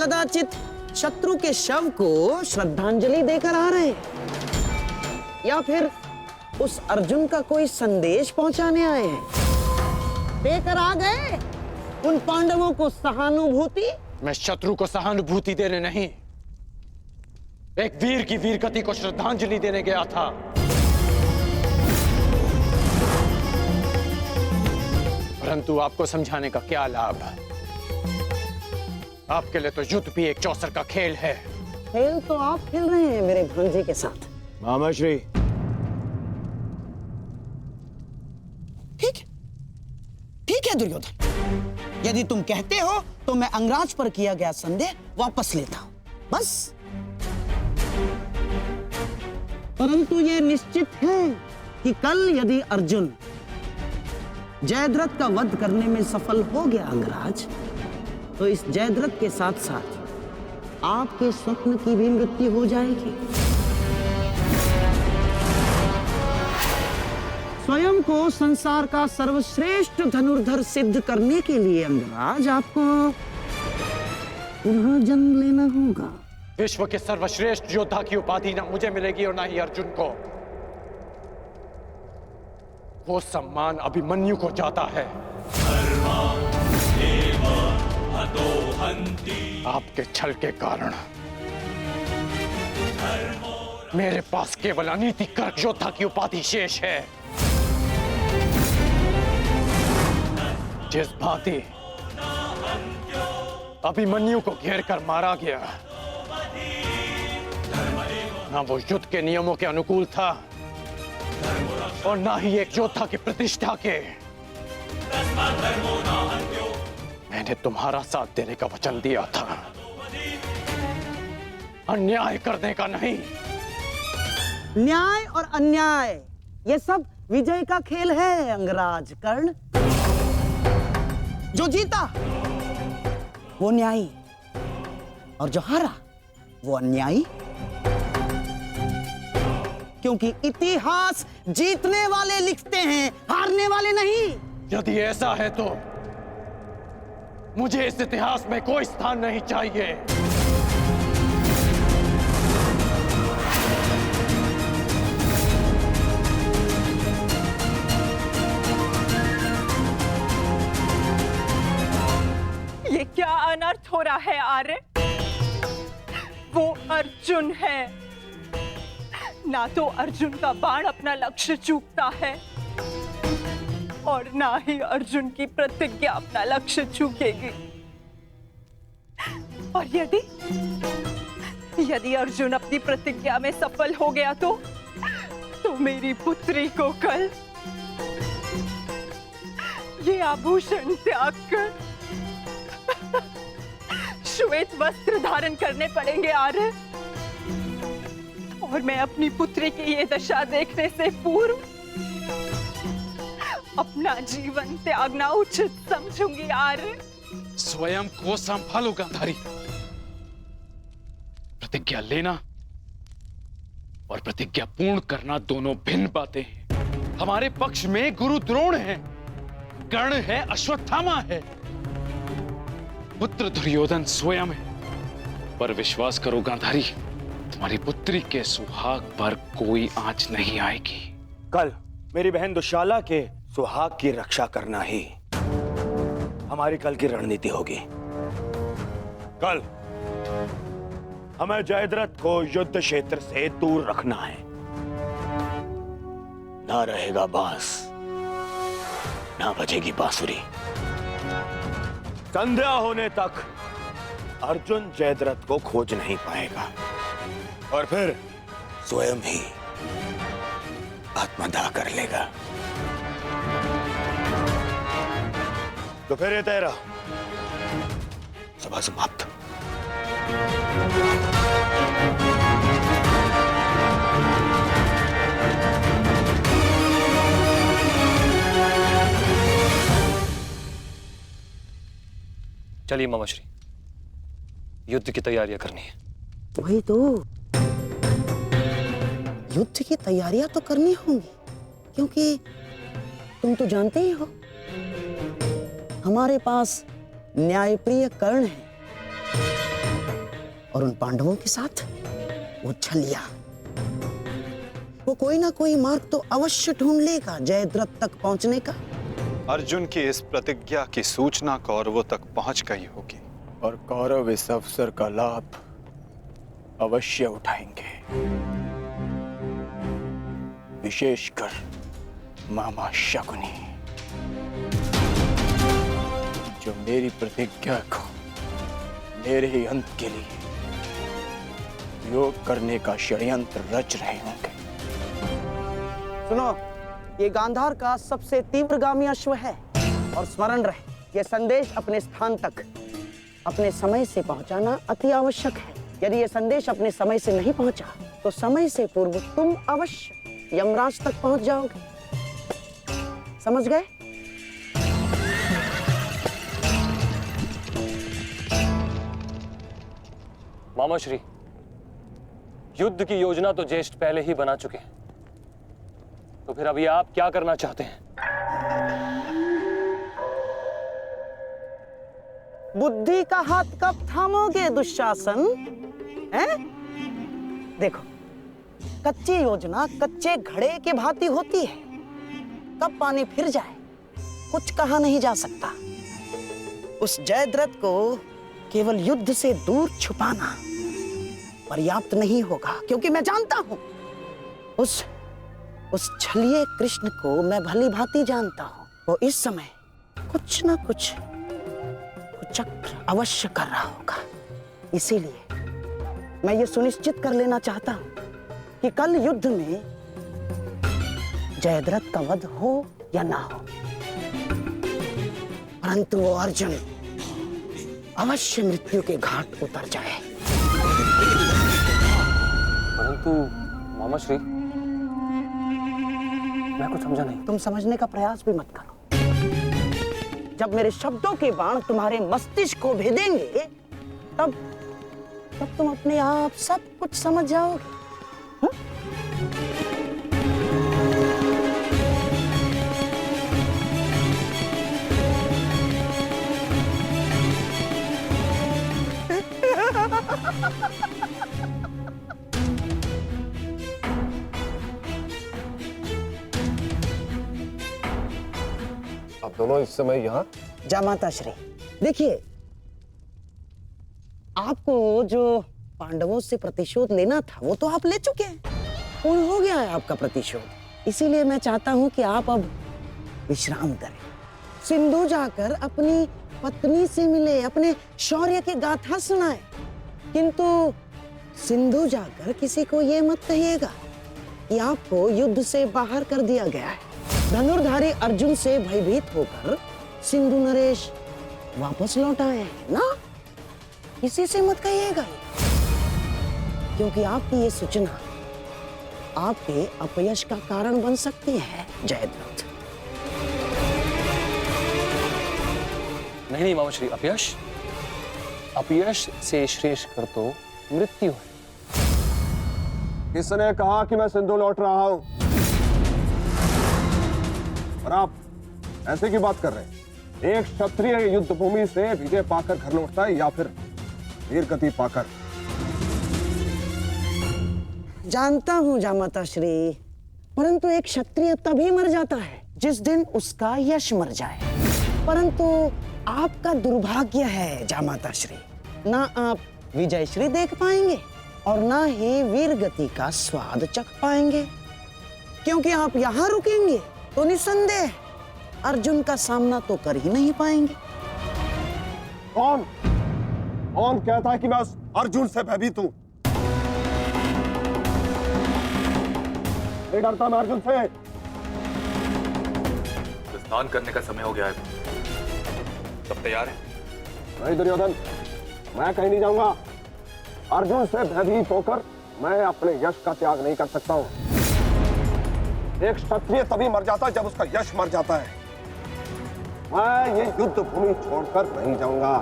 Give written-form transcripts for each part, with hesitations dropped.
कदाचित शत्रु के शव को श्रद्धांजलि देकर आ रहे हैं, या फिर उस अर्जुन का कोई संदेश पहुंचाने आए हैं। देकर आ गए उन पांडवों को सहानुभूति। मैं शत्रु को सहानुभूति देने नहीं, एक वीर की वीरगति को श्रद्धांजलि देने गया था। परंतु आपको समझाने का क्या लाभ? आपके लिए तो युद्ध भी एक चौसर का खेल है। खेल तो आप खेल रहे हैं मेरे भांजे के साथ। मामाश्री, ठीक है दुर्योधन, यदि तुम कहते हो तो मैं अंगराज पर किया गया संदेह वापस लेता हूं, बस। परंतु यह निश्चित है कि कल यदि अर्जुन जयद्रथ का वध करने में सफल हो गया अंगराज, तो इस जयद्रथ के साथ साथ आपके स्वप्न की भी मृत्यु हो जाएगी। स्वयं को संसार का सर्वश्रेष्ठ धनुर्धर सिद्ध करने के लिए अंगराज आपको पुनः जन्म लेना होगा। विश्व के सर्वश्रेष्ठ योद्धा की उपाधि ना मुझे मिलेगी और ना ही अर्जुन को। वो सम्मान अभिमन्यु को जाता है। आपके छल के कारण मेरे पास केवल अनीतिकर योद्धा की उपाधि शेष है। जिस भांति अभिमन्यु को घेर कर मारा गया, ना वो युद्ध के नियमों के अनुकूल था और ना ही एक योद्धा की प्रतिष्ठा के। मैंने तुम्हारा साथ देने का वचन दिया था, अन्याय करने का नहीं। न्याय और अन्याय ये सब विजय का खेल है अंगराज कर्ण। जो जीता वो न्यायी और जो हारा वो अन्यायी, क्योंकि इतिहास जीतने वाले लिखते हैं, हारने वाले नहीं। यदि ऐसा है तो मुझे इस इतिहास में कोई स्थान नहीं चाहिए। ये क्या अनर्थ हो रहा है आर्य? वो अर्जुन है, ना तो अर्जुन का बाण अपना लक्ष्य चूकता है और ना ही अर्जुन की प्रतिज्ञा अपना लक्ष्य चूकेगी। और यदि अर्जुन अपनी प्रतिज्ञा में सफल हो गया तो मेरी पुत्री को कल ये आभूषण त्याग कर श्वेत वस्त्र धारण करने पड़ेंगे आर्य। और मैं अपनी पुत्री की ये दशा देखने से पूर्व अपना जीवन त्यागना उचित समझूंगी आर्य। स्वयं को संभालो गांधारी। प्रतिज्ञा लेना और प्रतिज्ञा पूर्ण करना दोनों भिन्न बातें हैं। हमारे पक्ष में गुरु द्रोण है, कर्ण है, अश्वत्थामा है, पुत्र दुर्योधन स्वयं है। पर विश्वास करो गांधारी, तुम्हारी पुत्री के सुहाग पर कोई आंच नहीं आएगी। कल मेरी बहन दुशाला के सुहाग की रक्षा करना ही हमारी कल की रणनीति होगी। कल हमें जयद्रथ को युद्ध क्षेत्र से दूर रखना है। ना रहेगा बांस, ना बजेगी बांसुरी। संध्या होने तक अर्जुन जयद्रथ को खोज नहीं पाएगा और फिर स्वयं ही आत्मदाह कर लेगा। तो फिर ये तेरा सभा समाप्त। चलिए मामाश्री, युद्ध की तैयारियां करनी है। वही तो, युद्ध की तैयारियां तो करनी होंगी, क्योंकि तुम तो जानते ही हो हमारे पास न्यायप्रिय कर्ण है और उन पांडवों के साथ वो छलिया। वो कोई ना कोई मार्ग तो अवश्य ढूंढ लेगा जयद्रथ तक पहुंचने का। अर्जुन की इस प्रतिज्ञा की सूचना कौरवों तक पहुंच गई होगी और कौरव इस अवसर का लाभ अवश्य उठाएंगे, विशेषकर मामा शकुनी, जो मेरी प्रतिज्ञा को मेरे ही अंत के लिए योग करने का षड्यंत्र रच रहे होंगे। सुनो, ये गांधार का सबसे तीव्रगामी अश्व है और स्मरण रहे, ये संदेश अपने स्थान तक अपने समय से पहुंचाना अति आवश्यक है। यदि ये संदेश अपने समय से नहीं पहुंचा तो समय से पूर्व तुम अवश्य यमराज तक पहुंच जाओगे। समझ गए? मामा श्री, युद्ध की योजना तो ज्येष्ठ पहले ही बना चुके हैं, तो फिर अभी आप क्या करना चाहते हैं? बुद्धि का हाथ कब थामोगे दुशासन? हैं? देखो, कच्ची योजना कच्चे घड़े के भांति होती है, कब पानी फिर जाए कुछ कहा नहीं जा सकता। उस जयद्रथ को केवल युद्ध से दूर छुपाना पर्याप्त नहीं होगा, क्योंकि मैं जानता हूं उस छलिए कृष्ण को मैं भली भांति जानता हूं। वो इस समय कुछ ना कुछ कुचक्र अवश्य कर रहा होगा। इसीलिए मैं ये सुनिश्चित कर लेना चाहता हूं कि कल युद्ध में जयद्रथ का वध हो या ना हो, परंतु वो अर्जुन अवश्य मृत्यु के घाट उतर जाए। परंतु मामा श्री, मैं कुछ समझा नहीं। तुम समझने का प्रयास भी मत करो। जब मेरे शब्दों के बाण तुम्हारे मस्तिष्क को भेदेंगे तब तुम अपने आप सब कुछ समझ जाओगे। आप दोनों इस समय यहाँ? जामाता श्री, देखिए, आपको जो पांडवों से प्रतिशोध लेना था वो तो आप ले चुके हैं, पूर्ण हो गया है आपका प्रतिशोध। इसीलिए मैं चाहता हूं कि आप अब विश्राम करें, सिंधु जाकर अपनी पत्नी से मिले, अपने शौर्य की गाथा सुनाए। किंतु सिंधु जाकर किसी को ये मत कहिएगा कि आपको युद्ध से बाहर कर दिया गया है। धनुर्धारी अर्जुन से भयभीत होकर सिंधु नरेश वापस लौट आए हैं ना, किसी से मत कहिएगा, क्योंकि आपकी ये सूचना आपके अपयश का कारण बन सकती है जयद्रथ। नहीं मामा श्री, अपयश से श्रेष्ठ कर तो मृत्यु है। किसने कहा कि मैं सिंधु लौट रहा हूं? और आप ऐसे की बात कर रहे हैं? एक क्षत्रिय युद्ध भूमि से विजय पाकर घर लौटता है या फिर वीर गति पाकर? जानता हूं जामाता श्री, परंतु एक क्षत्रिय तभी मर जाता है जिस दिन उसका यश मर जाए। परंतु आपका दुर्भाग्य है जामाता श्री, ना आप विजय श्री देख पाएंगे और ना ही वीर गति का स्वाद चख पाएंगे, क्योंकि आप यहां रुकेंगे तो निसंदेह अर्जुन का सामना तो कर ही नहीं पाएंगे। कौन कहता है कि मैं उस अर्जुन से भयभीत हूं? नहीं डरता मैं अर्जुन से। स्नान करने का समय हो गया है, सब तैयार हैं? नहीं दुर्योधन, मैं कहीं नहीं जाऊंगा। अर्जुन से भयभीत होकर मैं अपने यश का त्याग नहीं कर सकता हूं। एक क्षत्रिय तभी मर जाता है जब उसका यश मर जाता है। मैं ये युद्ध भूमि छोड़कर नहीं जाऊंगा।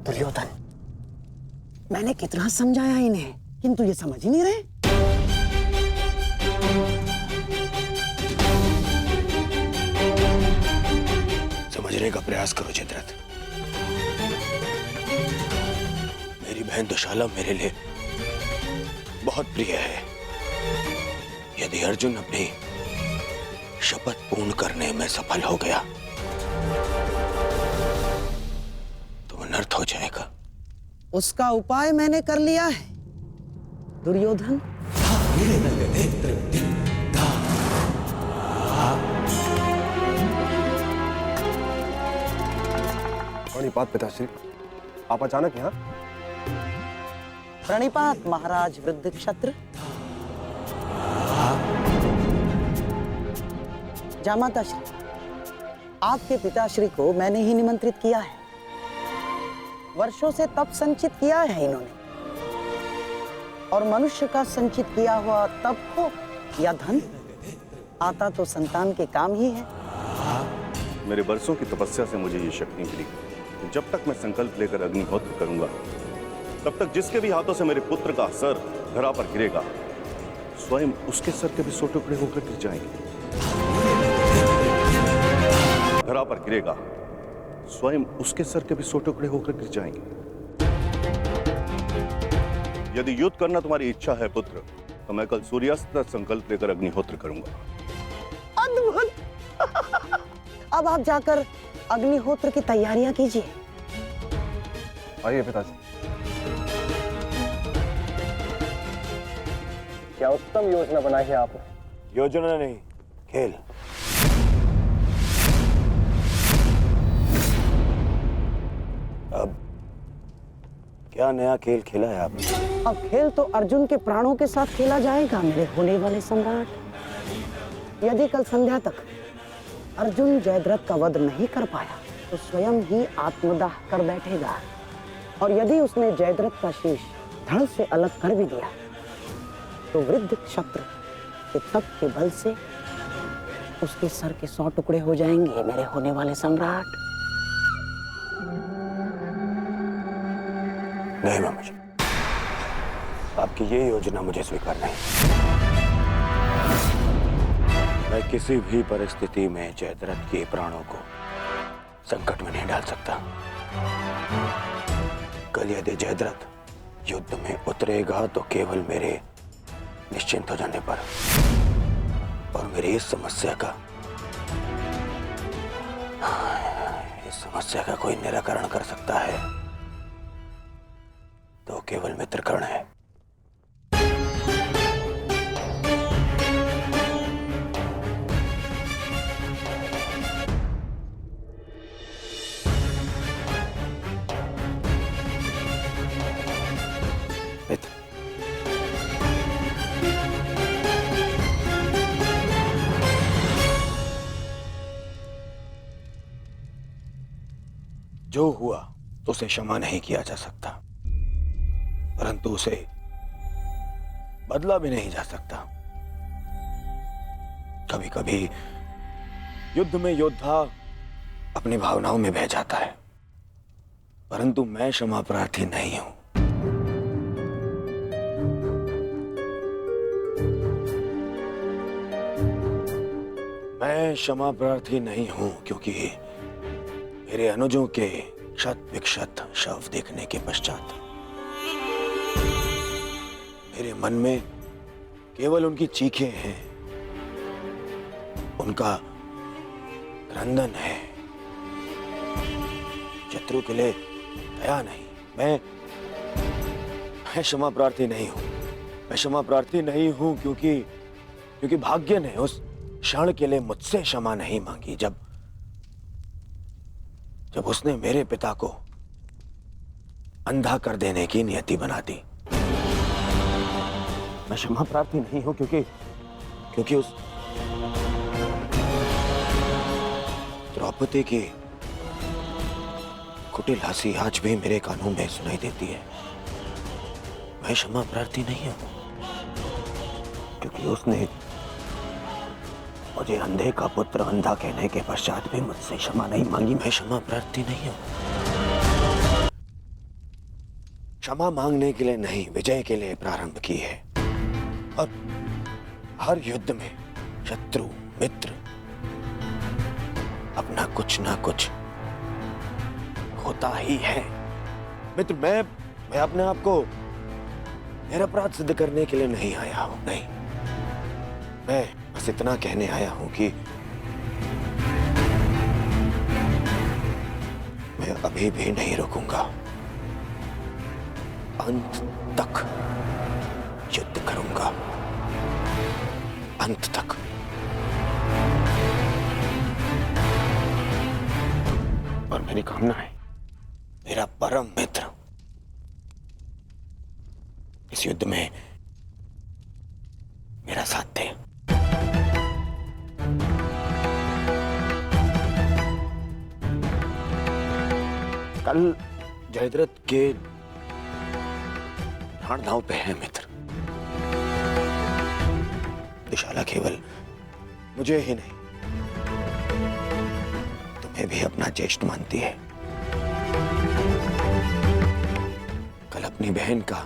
दुर्योधन, मैंने कितना समझाया इन्हें, किंतु ये समझ ही नहीं रहे। समझ समझने का प्रयास करो जयद्रथ। मेरी बहन दुशाला मेरे लिए बहुत प्रिय है। यदि अर्जुन अपनी शपथ पूर्ण करने में सफल हो गया तो अनर्थ हो जाएगा। उसका उपाय मैंने कर लिया है दुर्योधन। प्रणिपात पिताश्री, आप अचानक यहाँ? प्रणिपात महाराज वृद्ध क्षत्र। जामाता श्री, आपके पिताश्री को मैंने ही निमंत्रित किया है। वर्षों से तप संचित किया है इन्होंने, और मनुष्य का संचित किया हुआ तप हो या धन, आता तो संतान के काम ही है। मेरे वर्षों की तपस्या से मुझे ये शक्ति मिली कि जब तक मैं संकल्प लेकर अग्निहोत्र करूंगा तब तक जिसके भी हाथों से मेरे पुत्र का सर धरा पर गिरेगा स्वयं उसके सर के भी 100 टुकड़े होकर गिर जाएंगे। धरा पर गिरेगा स्वयं उसके सर के भी 100 टुकड़े होकर गिर जाएंगे। यदि युद्ध करना तुम्हारी इच्छा है पुत्र, तो मैं कल सूर्यास्त तक संकल्प लेकर अग्निहोत्र करूंगा। अद्भुत। अब आप जाकर अग्निहोत्र की तैयारियां कीजिए। आइए पिताजी। क्या उत्तम योजना बनाई है आपने। योजना नहीं, खेल। अब क्या नया खेल खेला है आपने? अब खेल तो अर्जुन के प्राणों के साथ खेला जाएगा मेरे होने वाले सम्राट। यदि कल संध्या तक अर्जुन जयद्रथ का वध नहीं कर पाया तो स्वयं ही आत्मदाह कर बैठेगा, और यदि उसने जयद्रथ का शीश धड़ से अलग कर भी दिया तो वृद्ध क्षत्र के तप के बल से उसके सर के 100 टुकड़े हो जाएंगे मेरे होने वाले सम्राट। नहीं मामा जी, आपकी ये योजना मुझे स्वीकार नहीं। मैं किसी भी परिस्थिति में जयद्रथ के प्राणों को संकट में नहीं डाल सकता। कल यदि जयद्रथ युद्ध में उतरेगा तो केवल मेरे निश्चिंत हो जाने पर, और मेरी इस समस्या का कोई निराकरण कर सकता है तो केवल मित्र कर्ण है। मित्र, जो हुआ उसे क्षमा नहीं किया जा सकता, परंतु उसे बदला भी नहीं जा सकता। कभी कभी युद्ध में योद्धा अपनी भावनाओं में बह जाता है, परंतु मैं क्षमा प्रार्थी नहीं हूं। मैं क्षमा प्रार्थी नहीं हूं क्योंकि मेरे अनुजों के क्षत विक्षत शव देखने के पश्चात मेरे मन में केवल उनकी चीखें हैं, उनका क्रंदन है। शत्रु के लिए दया नहीं। मैं क्षमा प्रार्थी नहीं हूं। मैं क्षमा प्रार्थी नहीं हूं क्योंकि भाग्य ने उस क्षण के लिए मुझसे क्षमा नहीं मांगी जब उसने मेरे पिता को अंधा कर देने की नियति बना दी। मैं क्षमा प्रार्थी नहीं हूं क्योंकि उस द्रौपदी की कुटिल हंसी आज भी मेरे कानों में सुनाई देती है। मैं क्षमा प्रार्थी नहीं हूं क्योंकि उसने मुझे अंधे का पुत्र अंधा कहने के पश्चात भी मुझसे क्षमा नहीं मांगी। मैं क्षमा प्रार्थी नहीं हूं। क्षमा मांगने के लिए नहीं, विजय के लिए प्रारंभ की है। और हर युद्ध में शत्रु मित्र अपना कुछ ना कुछ होता ही है। मित्र, मैं अपने आप को निरपराध सिद्ध करने के लिए नहीं आया हूं, नहीं। मैं बस इतना कहने आया हूं कि मैं अभी भी नहीं रुकूंगा। अंत तक युद्ध करूंगा, अंत तक। और मेरी कामना है मेरा परम मित्र इस युद्ध में मेरा साथ दे। कल जयद्रथ के प्राण दांव पे है मित्र। दुशाला केवल मुझे ही नहीं, तुम्हें भी अपना ज्येष्ठ मानती है। कल अपनी बहन का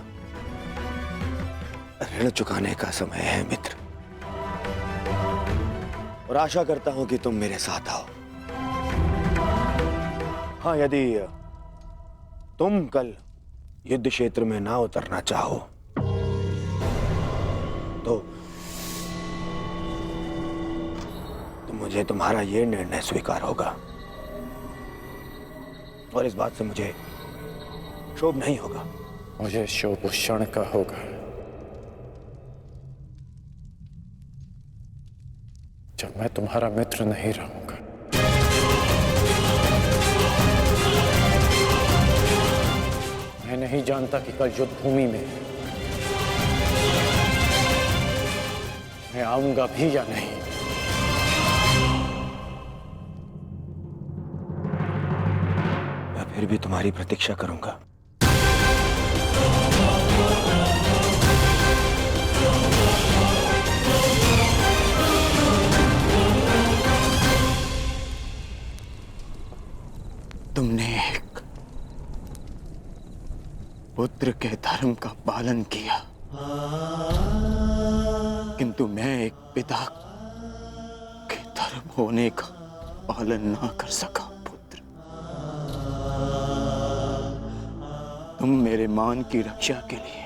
ऋण चुकाने का समय है मित्र, और आशा करता हूं कि तुम मेरे साथ आओ। हाँ, यदि तुम कल युद्ध क्षेत्र में ना उतरना चाहो तो मुझे तुम्हारा यह निर्णय स्वीकार होगा, और इस बात से मुझे क्षोभ नहीं होगा। मुझे क्षोभ उस क्षण का होगा जब मैं तुम्हारा मित्र नहीं रहूंगा। मैं नहीं जानता कि कल युद्ध भूमि में मैं आऊंगा भी या नहीं। मैं फिर भी तुम्हारी प्रतीक्षा करूंगा। तुमने एक पुत्र के धर्म का पालन किया, किंतु मैं एक पिता के धर्म होने का पालन ना कर सका। पुत्र, तुम मेरे मान की रक्षा के लिए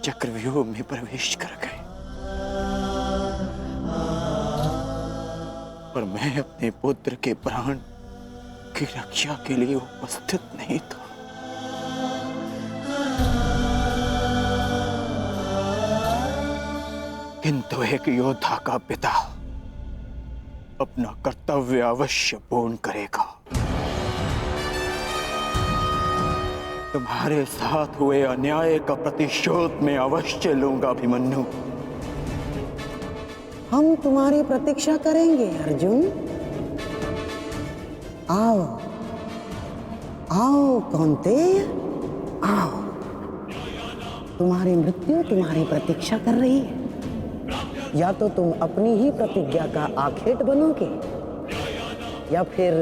चक्रव्यूह में प्रवेश कर गए, पर मैं अपने पुत्र के प्राण की रक्षा के लिए उपस्थित नहीं था। किंतु एक योद्धा का पिता अपना कर्तव्य अवश्य पूर्ण करेगा। तुम्हारे साथ हुए अन्याय का प्रतिशोध मैं अवश्य लूंगा अभिमन्यु। हम तुम्हारी प्रतीक्षा करेंगे अर्जुन। आओ आओ कौन्तेय, आओ। तुम्हारी मृत्यु तुम्हारी प्रतीक्षा कर रही है। या तो तुम अपनी ही प्रतिज्ञा का आखेट बनोगे, या फिर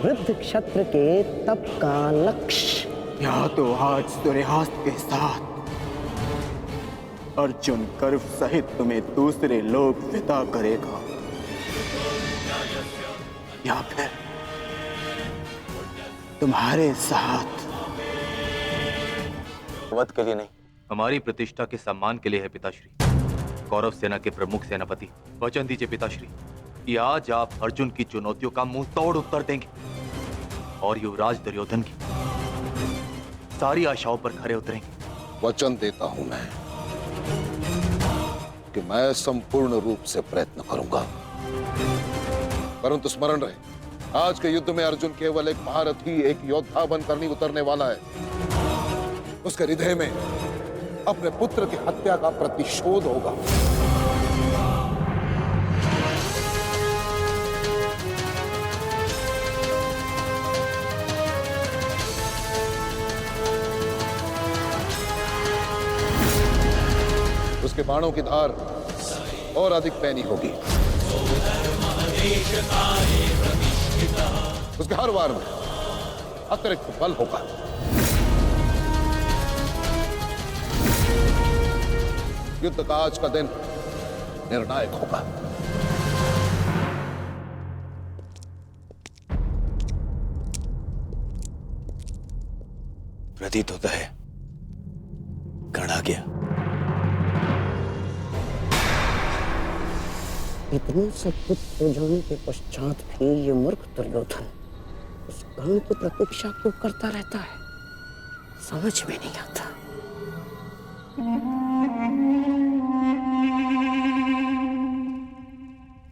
वृद्ध क्षत्र के तप का लक्ष्य। या तो आज सूर्यास्त के साथ अर्जुन गर्व सहित तुम्हें दूसरे लोक विदा करेगा, या फिर तुम्हारे साथ वध के लिए नहीं, हमारी प्रतिष्ठा के सम्मान के लिए है पिताश्री। कौरव सेना के प्रमुख सेनापति, वचन दीजिए पिताश्री कि आज आप अर्जुन की चुनौतियों का मुंह तोड़ उत्तर देंगे और युवराज दुर्योधन की सारी आशाओं पर खरे उतरेंगे। वचन देता हूं मैं कि मैं संपूर्ण रूप से प्रयत्न करूंगा, परंतु स्मरण रहे, आज के युद्ध में अर्जुन केवल एक महारथी, एक योद्धा बनकर नहीं उतरने वाला है। उसके हृदय में अपने पुत्र की हत्या का प्रतिशोध होगा। उसके बाणों की धार और अधिक पैनी होगी। उसके हर वार में अतिरिक्त बल होगा। युद्ध का आज का दिन निर्णायक होगा। प्रतीत होता है गण आ गया। इतना सब कुछ हो जाने के पश्चात भी ये मूर्ख दुर्योधन उस गण की प्रतीक्षा क्यों करता रहता है, समझ में नहीं आता।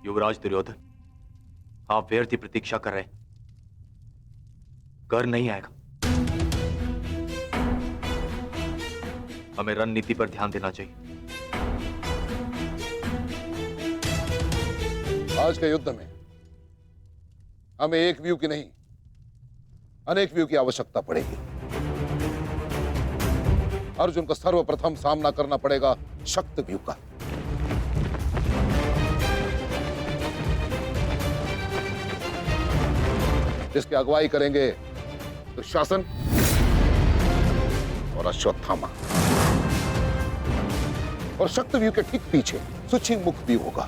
युवराज दुर्योधन, आप व्यर्थ की प्रतीक्षा कर रहे हैं। कर नहीं आएगा। हमें रणनीति पर ध्यान देना चाहिए। आज के युद्ध में हमें एक व्यू की नहीं, अनेक व्यू की आवश्यकता पड़ेगी। अर्जुन को सर्वप्रथम सामना करना पड़ेगा शक्ति व्यू का। जिसकी अगुवाई करेंगे दुशासन और अश्वत्थामा, और शक्ति व्यू के ठीक पीछे सुचिमुख व्यू होगा।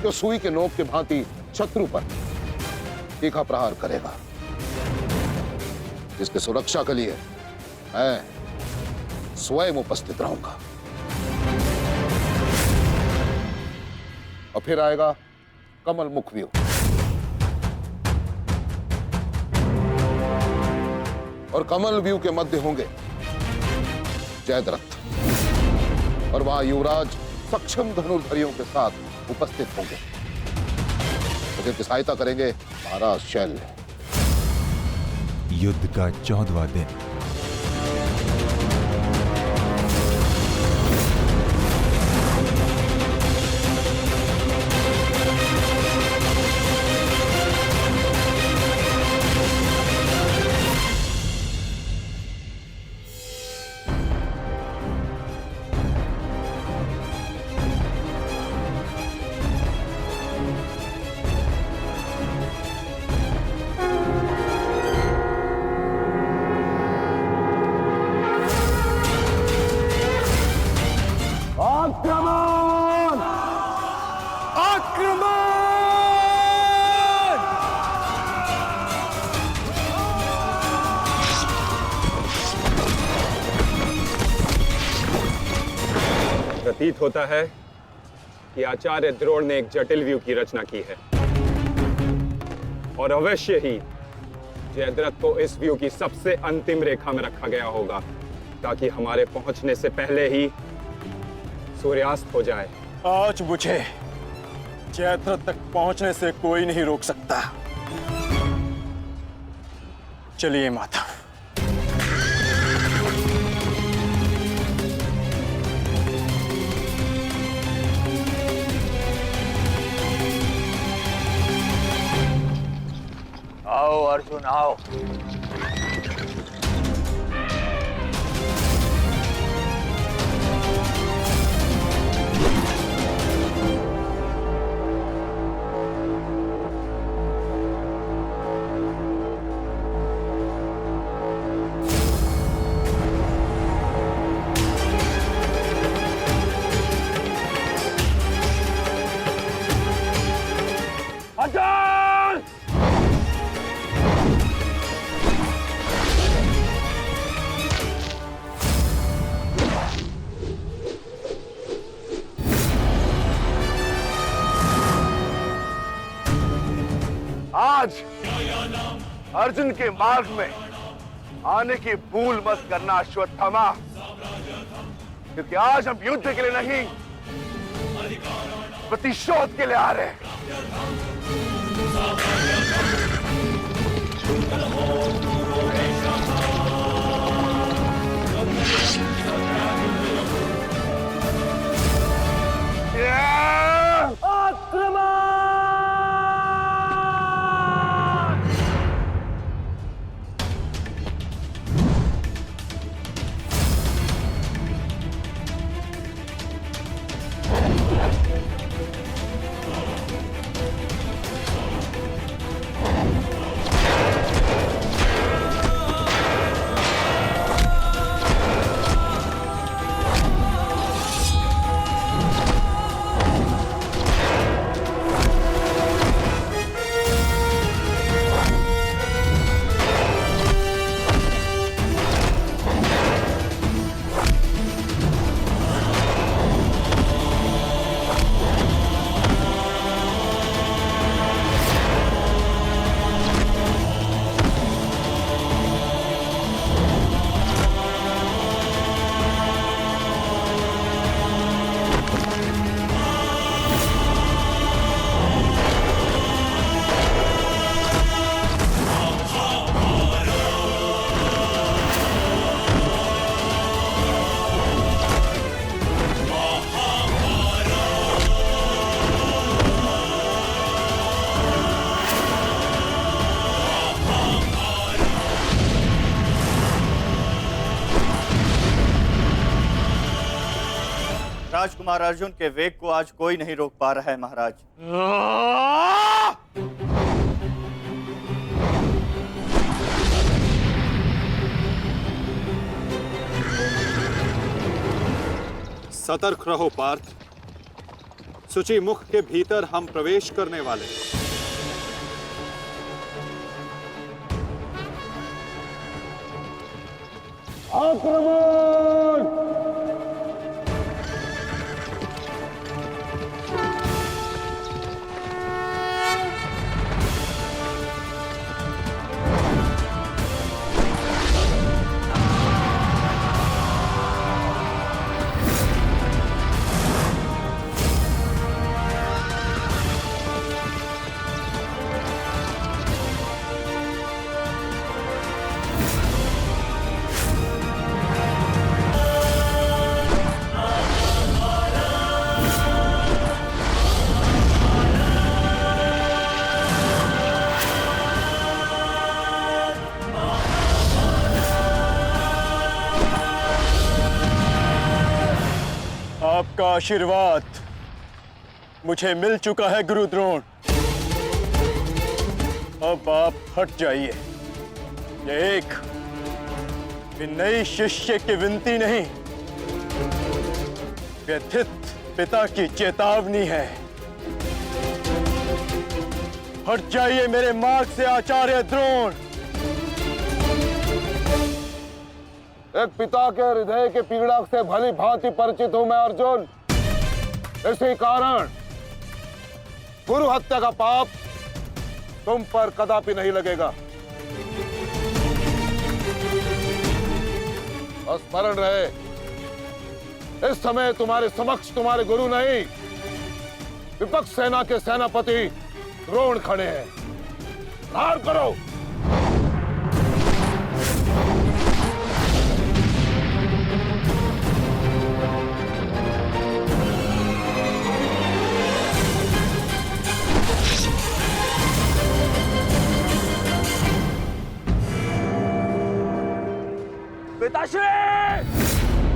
जो सुई के नोक के भांति शत्रु पर तीखा प्रहार करेगा, जिसकी सुरक्षा के लिए मैं स्वयं उपस्थित रहूंगा। और फिर आएगा कमल मुख व्यू, और कमल व्यू के मध्य होंगे जयद्रथ, और वहां युवराज सक्षम धनुर्धरियों के साथ उपस्थित होंगे, तो जिनकी सहायता करेंगे महाराज शैल्य। युद्ध का 14वां दिन। प्रतीत होता है कि आचार्य द्रोण ने एक जटिल व्यू की रचना की है, और अवश्य ही जयद्रथ को इस व्यू की सबसे अंतिम रेखा में रखा गया होगा, ताकि हमारे पहुंचने से पहले ही सूर्यास्त हो जाए। आज मुझे जयद्रथ तक पहुंचने से कोई नहीं रोक सकता। चलिए माता। आओ अर्जुन आओ। आज अर्जुन के मार्ग में आने की भूल मत करना अश्वत्थामा, क्योंकि आज हम युद्ध के लिए नहीं, प्रतिशोध के लिए आ रहे हैं। राजकुमार अर्जुन के वेग को आज कोई नहीं रोक पा रहा है महाराज। सतर्क रहो पार्थ, सूची मुख के भीतर हम प्रवेश करने वाले हैं। आक्रमण! आपका आशीर्वाद मुझे मिल चुका है गुरु द्रोण। अब आप हट जाइए। ये एक नई शिष्य की विनती नहीं, व्यथित पिता की चेतावनी है। हट जाइए मेरे मार्ग से आचार्य द्रोण। एक पिता के हृदय के पीड़ा से भली भांति परिचित हूं मैं अर्जुन। इसी कारण गुरु हत्या का पाप तुम पर कदापि नहीं लगेगा। स्मरण रहे, इस समय तुम्हारे समक्ष तुम्हारे गुरु नहीं, विपक्ष सेना के सेनापति द्रोण खड़े हैं। प्रहार करो।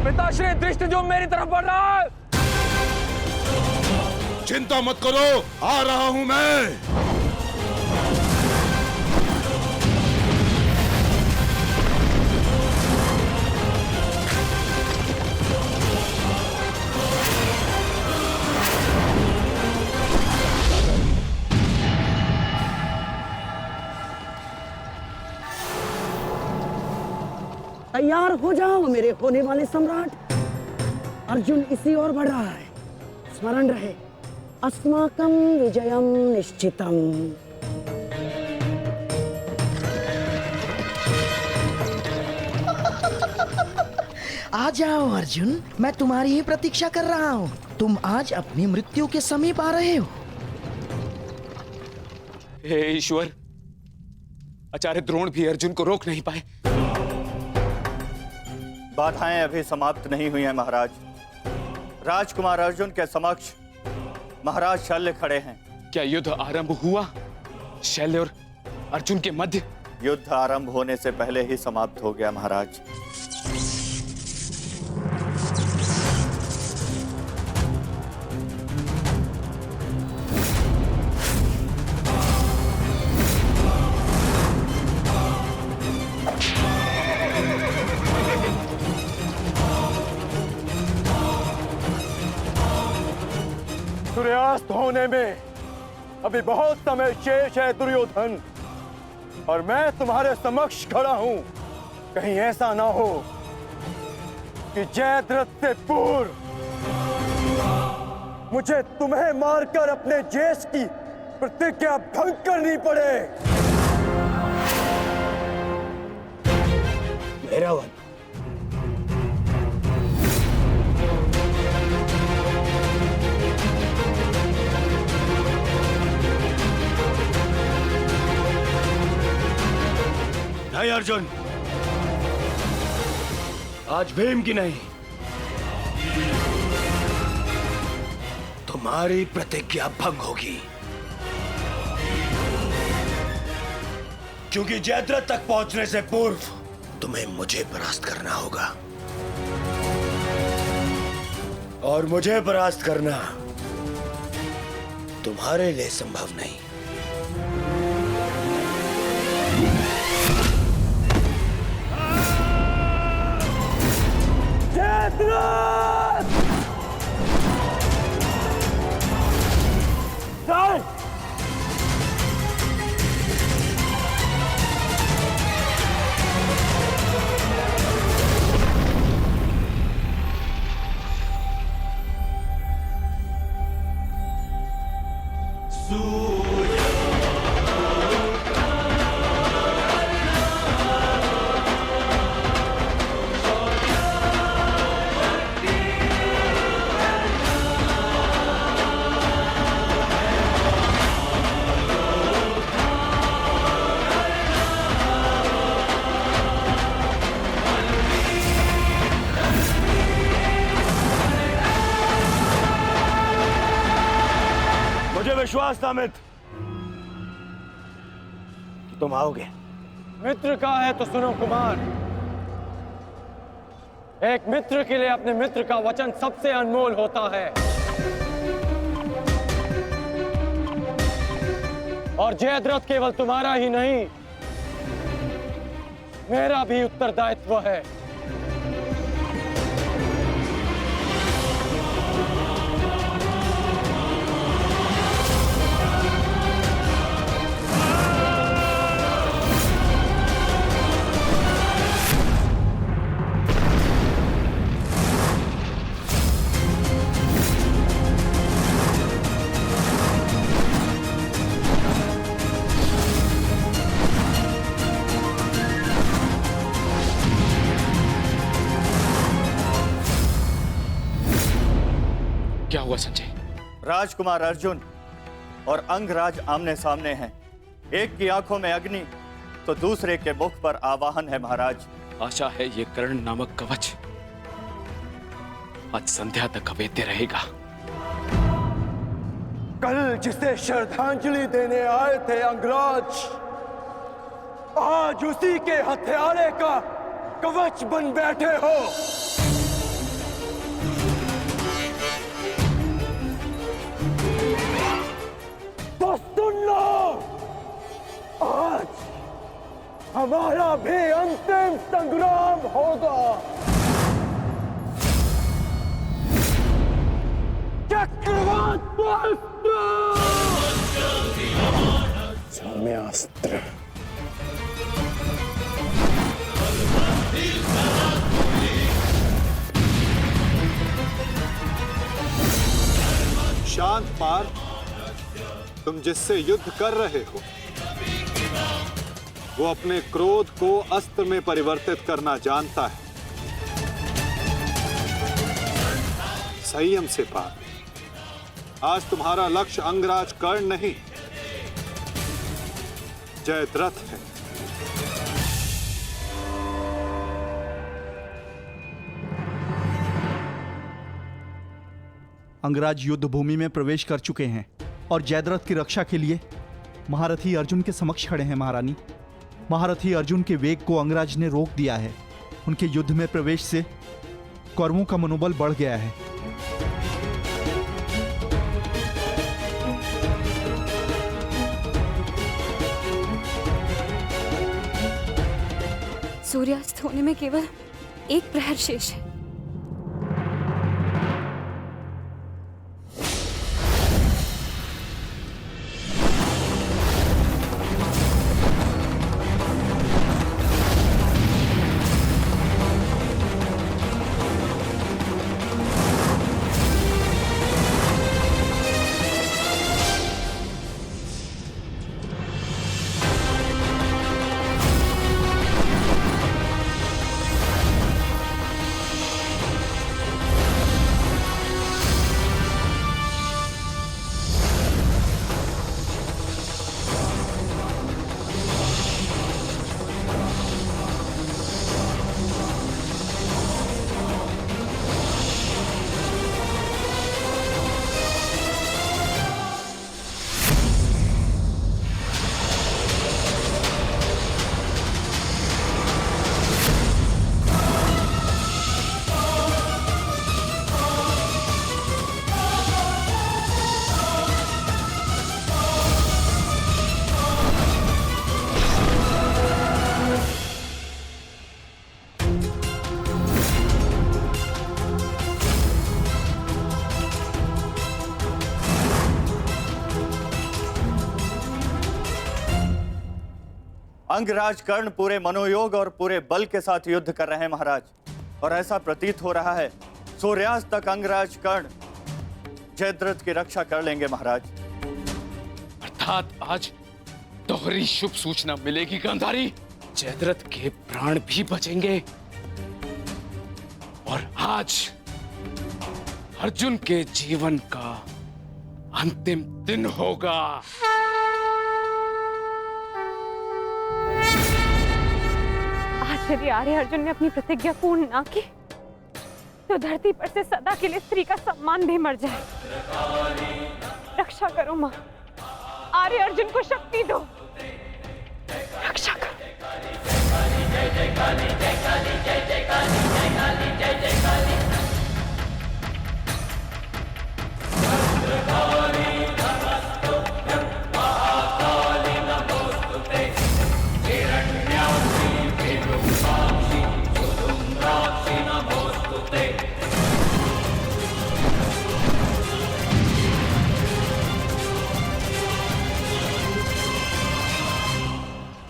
पिताश्री दृष्टि जो मेरी तरफ बढ़ रहा है। चिंता मत करो, आ रहा हूं मैं। तैयार हो जाओ मेरे होने वाले सम्राट। अर्जुन इसी ओर बढ़ रहा है। स्मरण रहे, अस्माकं विजयम निश्चितम। आ जाओ अर्जुन, मैं तुम्हारी ही प्रतीक्षा कर रहा हूँ। तुम आज अपनी मृत्यु के समीप आ रहे हो। हे ईश्वर, आचार्य द्रोण भी अर्जुन को रोक नहीं पाए। बाधाएं अभी समाप्त नहीं हुई हैं महाराज। राजकुमार अर्जुन के समक्ष महाराज शल्य खड़े हैं। क्या युद्ध आरंभ हुआ? शल्य और अर्जुन के मध्य? युद्ध आरंभ होने से पहले ही समाप्त हो गया महाराज। सूर्यास्त होने में अभी बहुत समय शेष है दुर्योधन, और मैं तुम्हारे समक्ष खड़ा हूं। कहीं ऐसा ना हो कि जयद्रथ से पूर्व मुझे तुम्हें मारकर अपने ज्येष्ठ की प्रतिज्ञा भंग करनी पड़े। मेरा वन नहीं अर्जुन, आज भीम की नहीं, तुम्हारी प्रतिज्ञा भंग होगी, क्योंकि जयद्रथ तक पहुंचने से पूर्व तुम्हें मुझे परास्त करना होगा। और मुझे परास्त करना तुम्हारे लिए संभव नहीं। मुझे विश्वास था मित्र कि तुम आओगे। मित्र का है तो सुनो कुमार, एक मित्र के लिए अपने मित्र का वचन सबसे अनमोल होता है। और जयद्रथ केवल तुम्हारा ही नहीं, मेरा भी उत्तरदायित्व है। क्या हुआ संजय? राजकुमार अर्जुन और अंगराज आमने सामने हैं। एक की आंखों में अग्नि तो दूसरे के मुख पर आवाहन है महाराज। आशा है ये कर्ण नामक कवच आज संध्या तक अवेद्य रहेगा। कल जिसे श्रद्धांजलि देने आए थे अंगराज, आज उसी के हत्यारे का कवच बन बैठे हो। तो सुन लो, आज हमारा भी अंतिम संग्राम होगा। चक्रवात सौम्यास्त्र। शांत पार्थ, तुम जिससे युद्ध कर रहे हो वो अपने क्रोध को अस्त्र में परिवर्तित करना जानता है। संयम से पार्थ, आज तुम्हारा लक्ष्य अंगराज कर्ण नहीं, जयद्रथ है। अंगराज युद्ध भूमि में प्रवेश कर चुके हैं और जयद्रथ की रक्षा के लिए महारथी अर्जुन के समक्ष खड़े हैं। महारानी, महारथी अर्जुन के वेग को अंगराज ने रोक दिया है। उनके युद्ध में प्रवेश से कौरवों का मनोबल बढ़ गया है। सूर्यास्त होने में केवल एक प्रहर शेष है। अंगराज कर्ण पूरे मनोयोग और पूरे बल के साथ युद्ध कर रहे हैं महाराज, और ऐसा प्रतीत हो रहा है सूर्यास्त तक अंगराज कर्ण जयद्रथ की रक्षा कर लेंगे महाराज। अर्थात आज दोहरी शुभ सूचना मिलेगी गांधारी, जयद्रथ के प्राण भी बचेंगे और आज अर्जुन के जीवन का अंतिम दिन होगा। आज यदि आर्य अर्जुन ने अपनी प्रतिज्ञा पूर्ण ना की तो धरती पर से सदा के लिए स्त्री का सम्मान भी मर जाए। रक्षा करो माँ, आर्य अर्जुन को शक्ति दो, रक्षा करो।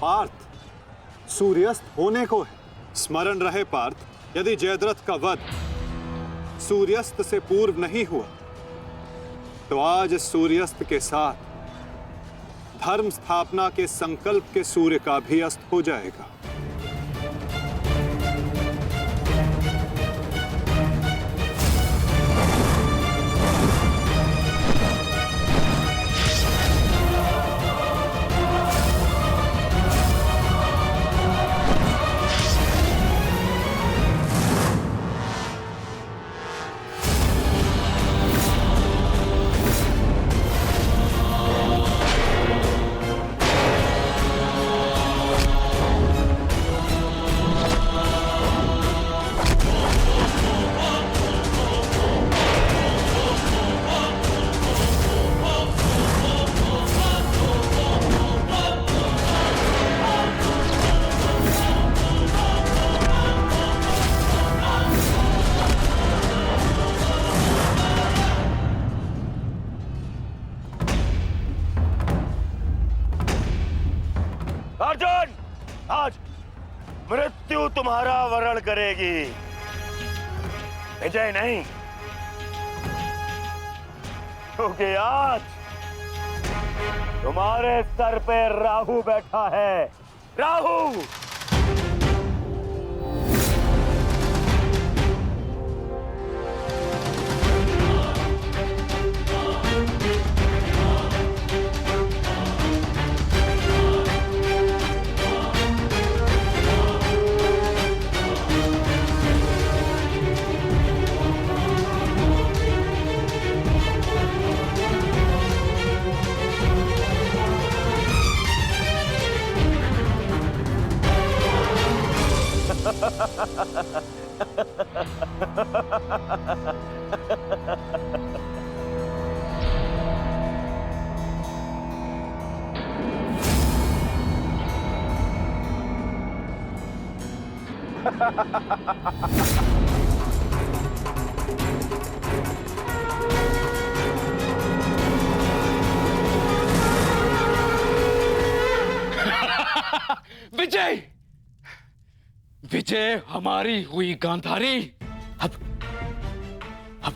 पार्थ, सूर्यास्त होने को है। स्मरण रहे पार्थ, यदि जयद्रथ का वध सूर्यास्त से पूर्व नहीं हुआ तो आज सूर्यास्त के साथ धर्म स्थापना के संकल्प के सूर्य का भी अस्त हो जाएगा। अर्जुन, आज मृत्यु तुम्हारा वरण करेगी, विजय नहीं। क्योंकि आज तुम्हारे सर पे राहु बैठा है। राहु विजय, विजय हमारी हुई गांधारी। अब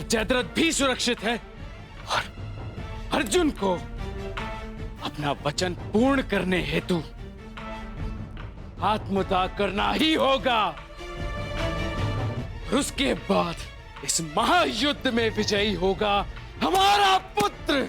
जयद्रथ भी सुरक्षित है और अर्जुन को अपना वचन पूर्ण करने हेतु आत्मदाह करना ही होगा। और उसके बाद इस महायुद्ध में विजयी होगा हमारा पुत्र।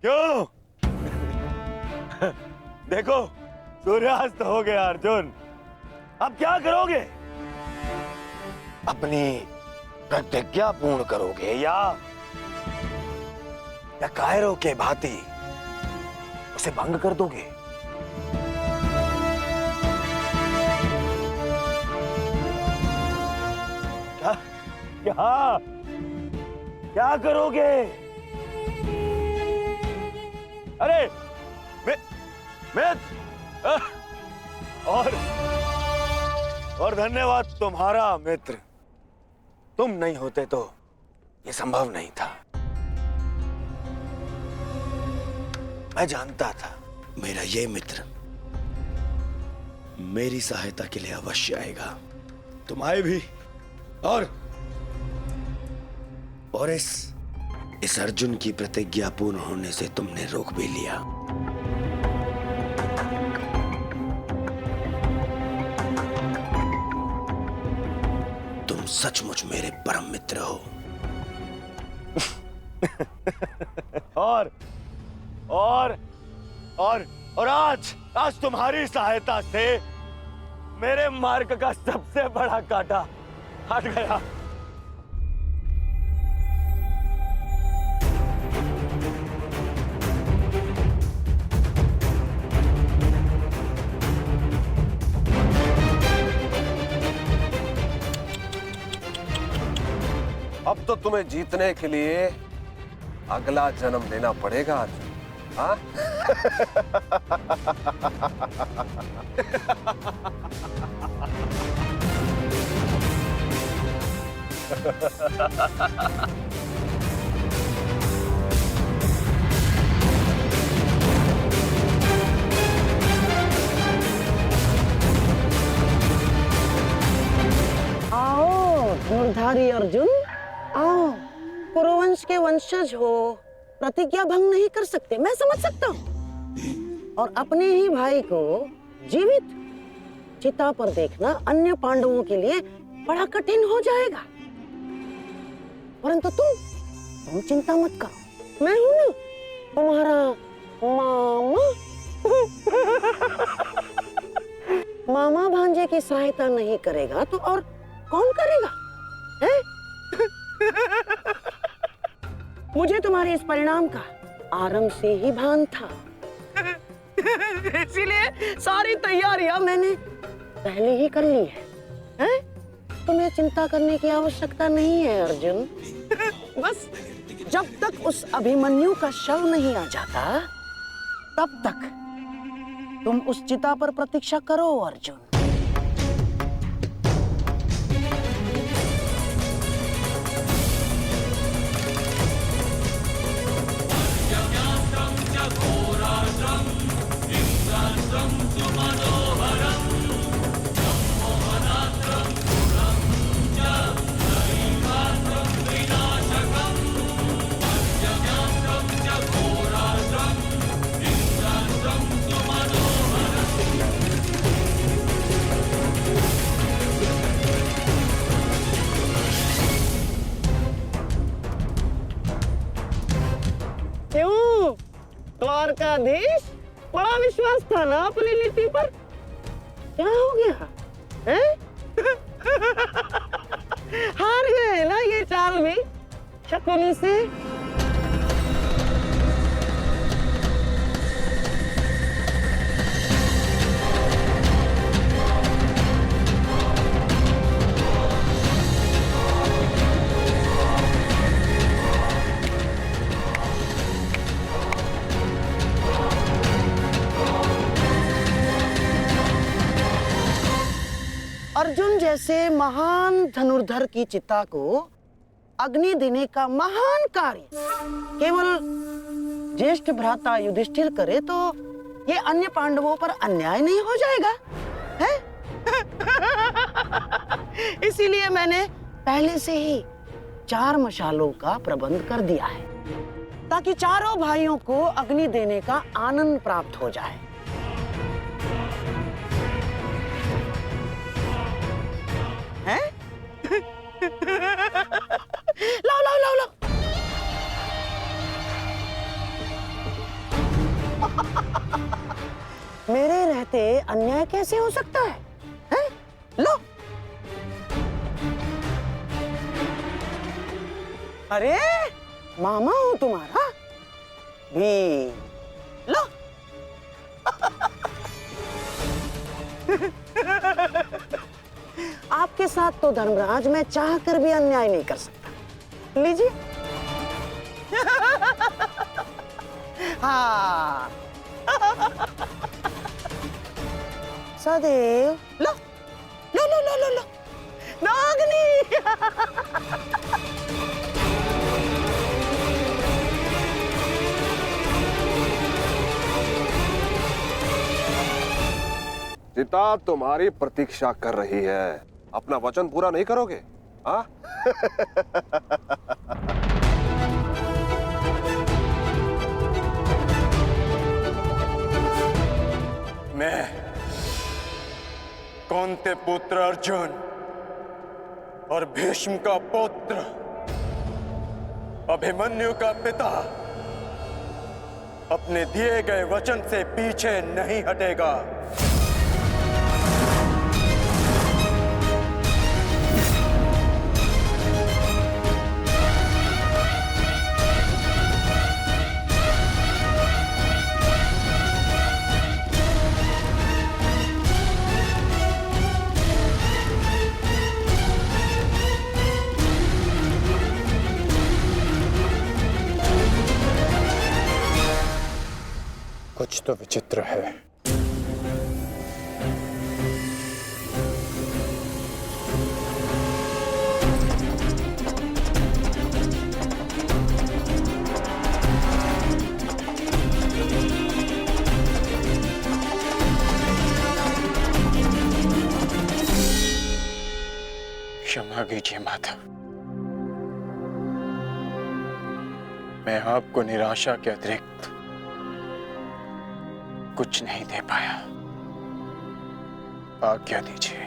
क्यों? देखो, सूर्यास्त हो गया अर्जुन। अब क्या करोगे? अपनी प्रतिज्ञा पूर्ण करोगे या कायरों के भांति उसे भंग कर दोगे? क्या क्या क्या करोगे? अरे मित्र, और धन्यवाद तुम्हारा मित्र। तुम नहीं होते तो ये संभव नहीं था। मैं जानता था मेरा ये मित्र मेरी सहायता के लिए अवश्य आएगा। तुम आए भी और इस अर्जुन की प्रतिज्ञा पूर्ण होने से तुमने रोक भी लिया। तुम सचमुच मेरे परम मित्र हो। और आज तुम्हारी सहायता से मेरे मार्ग का सबसे बड़ा कांटा हट गया। अब तो तुम्हें जीतने के लिए अगला जन्म लेना पड़ेगा अर्जुन। हाँ? आओ धनुर्धारी अर्जुन, आओ। कुरुवंश के वंशज हो, प्रतिज्ञा भंग नहीं कर सकते, मैं समझ सकता हूँ। और अपने ही भाई को जीवित चिता पर देखना अन्य पांडवों के लिए बड़ा कठिन हो जाएगा। परंतु तुम चिंता मत करो, मैं हूं ना तुम्हारा मामा। मामा भांजे की सहायता नहीं करेगा तो और कौन करेगा? है? मुझे तुम्हारे इस परिणाम का आरंभ से ही भान था। इसीलिए सारी तैयारियां मैंने पहले ही कर ली है? तुम्हें चिंता करने की आवश्यकता नहीं है अर्जुन। बस जब तक उस अभिमन्यु का शव नहीं आ जाता तब तक तुम उस चिता पर प्रतीक्षा करो अर्जुन। द्वारकाधीश, बड़ा विश्वास था ना अपनी नीति पर? क्या हो गया? हैं? हार गए ना ये चाल भी शकुनी से? अर्जुन जैसे महान धनुर्धर की चिता को अग्नि देने का महान कार्य केवल ज्येष्ठ भ्राता युधिष्ठिर करे तो ये अन्य पांडवों पर अन्याय नहीं हो जाएगा? है? इसीलिए मैंने पहले से ही 4 मशालों का प्रबंध कर दिया है ताकि चारों भाइयों को अग्नि देने का आनंद प्राप्त हो जाए। हैं? लाओ लाओ लाओ लाओ। मेरे रहते अन्याय कैसे हो सकता है? हैं? लो। अरे मामा हूं तुम्हारा भी, लो। आपके साथ तो धर्मराज मैं चाह कर भी अन्याय नहीं कर सकता। लीजिए। हाँ। सदैव लो लो लो लो लो लो नागनी। सीता तुम्हारी प्रतीक्षा कर रही है, अपना वचन पूरा नहीं करोगे? हाँ? मैं कौंते पुत्र अर्जुन और भीष्म का पुत्र अभिमन्यु का पिता अपने दिए गए वचन से पीछे नहीं हटेगा। कुछ तो विचित्र है। क्षमा कीजिए माता, मैं आपको निराशा के अतिरिक्त कुछ नहीं दे पाया। आज्ञा दीजिए।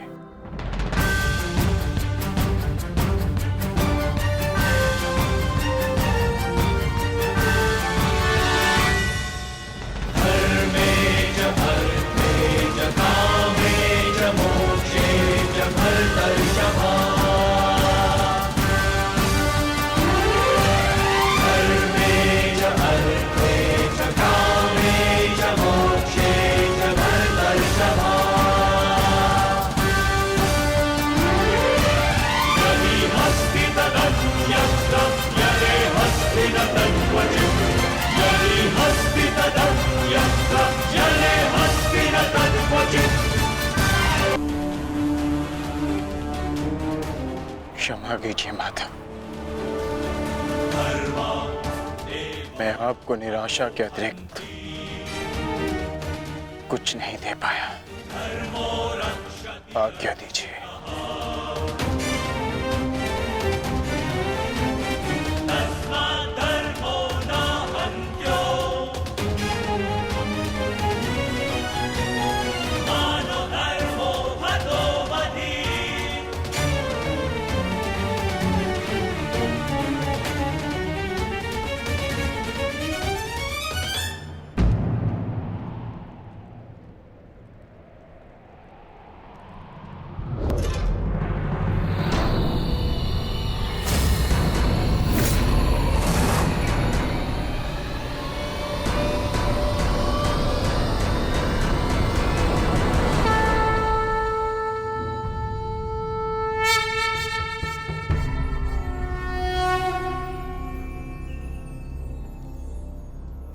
क्षमा कीजिए माता, मैं आपको निराशा के अतिरिक्त कुछ नहीं दे पाया। आज्ञा दीजिए।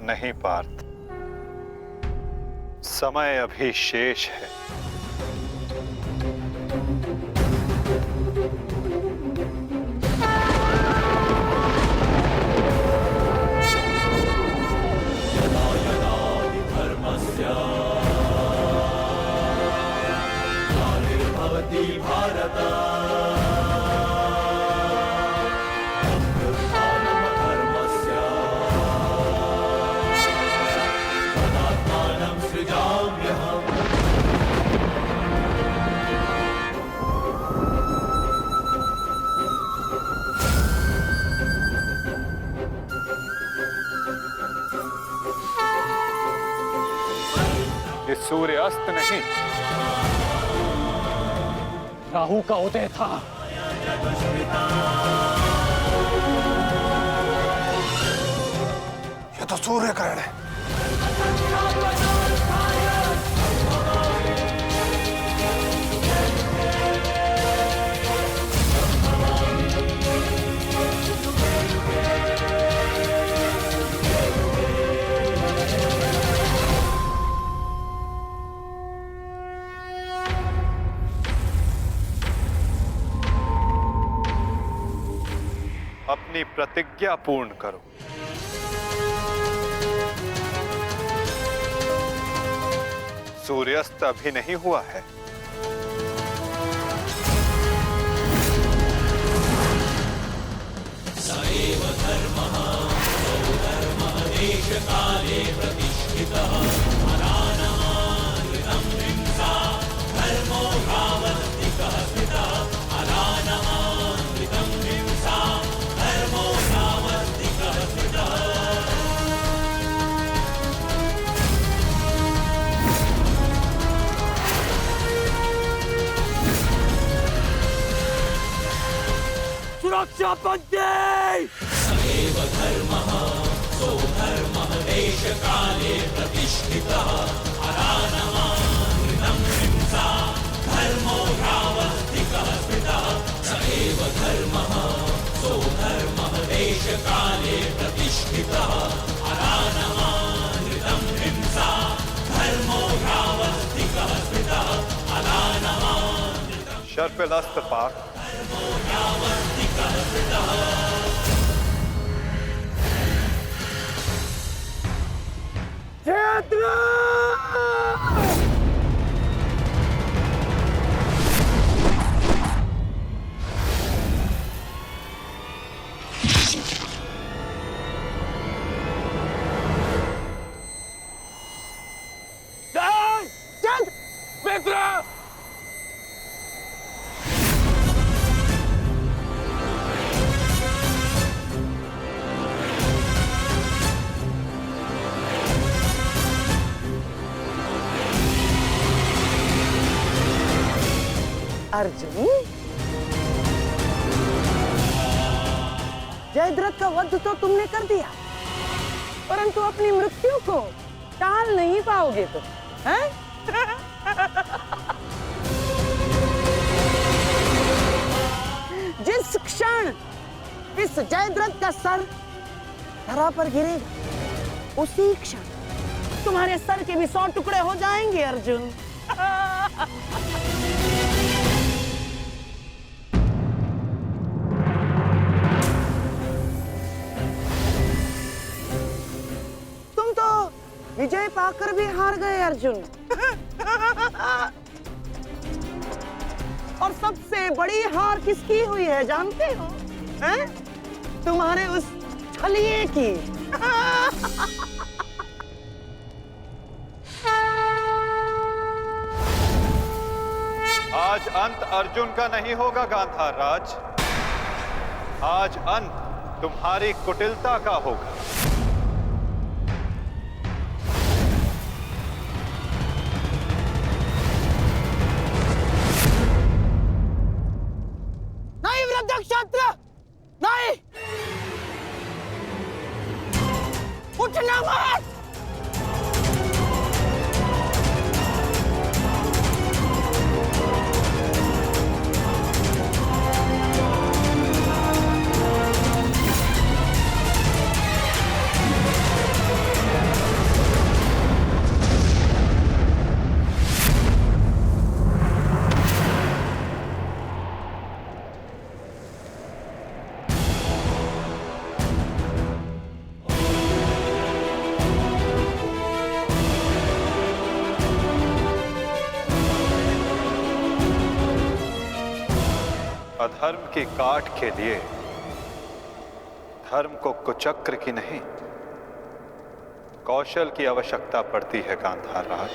नहीं पार्थ, समय अभी शेष है। ये सूर्यास्त नहीं, राहु का उदय था। तो सूर्य ग्रहण है। अपनी प्रतिज्ञा पूर्ण करो। सूर्यास्त अभी नहीं हुआ है। सएव धर्मः सौधर्मः देशकाले प्रतिष्ठितः अनानमानृतं हिंसा धर्मो भावन्तिकः स्थितः अनानमानृतं हिंसा धर्मो भावन्तिकः स्थितः। सुरक्षा पंथी सएव धर्मः सौधर्मः देशकाले प्रतिष्ठितः अनानमानृतं हिंसा धर्मो भावन्तिकः स्थितः। सएव धर्मः सौधर्मः देशकाले प्रतिष्ठितः अनानमानृतं हिंसा धर्मो भावन्तिकः स्थितः अनानमानृतं शर्पिलास्त्र पाक। मित्र अर्जुन, जयद्रथ का वध तो तुमने कर दिया, परंतु अपनी मृत्यु को टाल नहीं पाओगे तुम, हैं? जिस क्षण इस जयद्रथ का सर धरा पर गिरेगा, उसी क्षण तुम्हारे सर के भी 100 टुकड़े हो जाएंगे अर्जुन। तुम तो विजय पाकर भी हार गए अर्जुन। और सबसे बड़ी हार किसकी हुई है जानते हो? हैं? तुम्हारे उस छलिए की। आज अंत अर्जुन का नहीं होगा गांधार राज। आज अंत तुम्हारी कुटिलता का होगा। नहीं वृद्धक्षत्र, नहीं, उठना मत। अधर्म की काट के लिए धर्म को कुचक्र की नहीं, कौशल की आवश्यकता पड़ती है गांधार राज।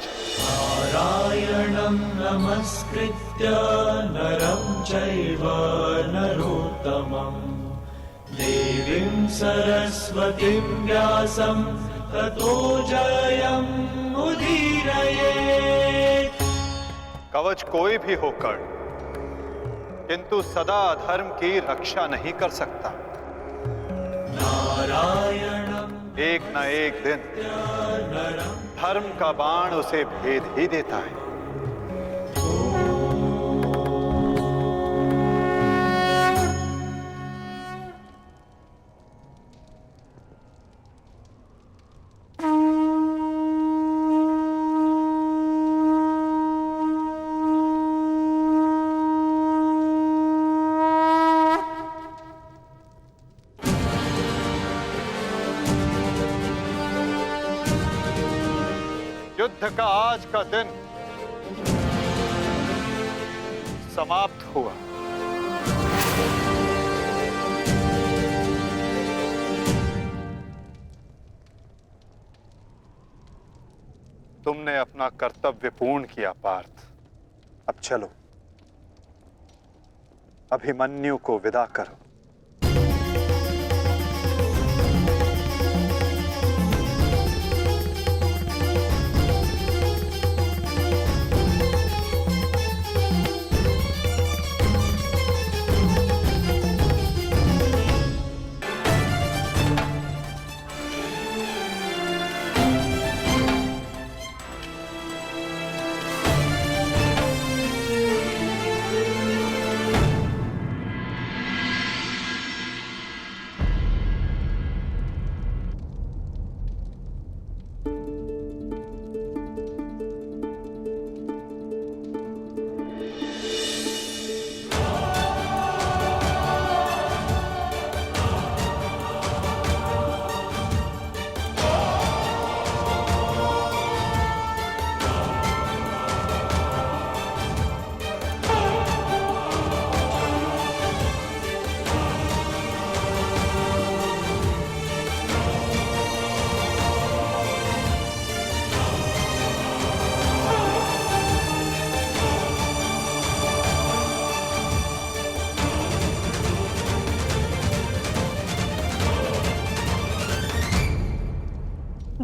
नारायणं नमस्कृत्य नरं चैव नरोत्तमं देवीं सरस्वतीं व्यासं ततो जयम् उदीरयेत्। कवच कोई भी होकर किंतु सदा अधर्म की रक्षा नहीं कर सकता। नारायणं एक न एक दिन धर्म का बाण उसे भेद ही देता है। युद्ध का आज का दिन समाप्त हुआ। तुमने अपना कर्तव्य पूर्ण किया पार्थ। अब चलो, अभिमन्यु को विदा करो।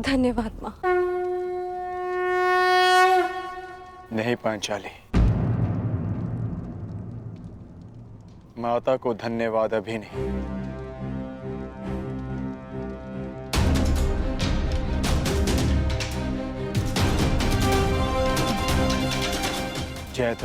धन्यवाद माँ। नहीं पांचाली, माता को धन्यवाद अभी नहीं। जयद्रथ,